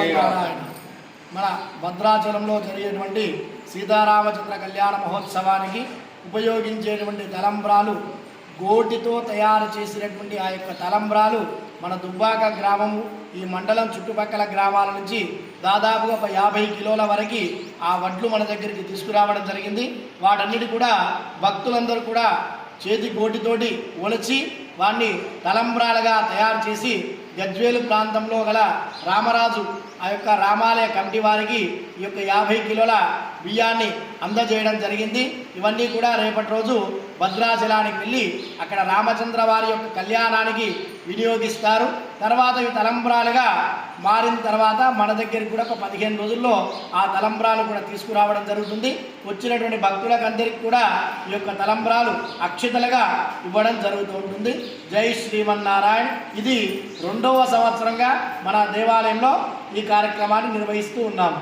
శ్రీమన్నారాయణ. మన భద్రాచలంలో జరిగేటువంటి సీతారామచంద్ర కళ్యాణ మహోత్సవానికి ఉపయోగించేటువంటి తలంబ్రాలు, గోటితో తయారు చేసినటువంటి ఆ యొక్క తలంబ్రాలు మన దుబ్బాక గ్రామము, ఈ మండలం చుట్టుపక్కల గ్రామాల నుంచి దాదాపుగా 50 కిలోల వరకు ఆ వడ్లు మన దగ్గరికి తీసుకురావడం జరిగింది. వాటన్నిటి కూడా భక్తులందరూ కూడా చేతి గోటితోటి ఒలిచి వాటిని తలంబ్రాలుగా తయారు చేసి గజ్వేలు ప్రాంతంలో గల రామరాజు ఆ యొక్క రామాలయ కమిటీ వారికి ఈ యొక్క 50 కిలోల బియ్యాన్ని అందజేయడం జరిగింది. ఇవన్నీ కూడా రేపటి రోజు భద్రాచలానికి వెళ్ళి అక్కడ రామచంద్ర వారి యొక్క కళ్యాణానికి వినియోగిస్తారు. తర్వాత ఇవి తలంబ్రాలుగా మారిన తర్వాత మన దగ్గరికి కూడా ఒక 15 రోజుల్లో ఆ తలంబ్రాలు కూడా తీసుకురావడం జరుగుతుంది. వచ్చినటువంటి భక్తులకు అందరికీ కూడా ఈ యొక్క తలంబ్రాలు అక్షతలుగా ఇవ్వడం జరుగుతూ ఉంటుంది. జై శ్రీమన్నారాయణ. ఇది 2వ సంవత్సరంగా మన దేవాలయంలో ఈ కార్యక్రమాన్ని నిర్వహిస్తూ ఉన్నాము.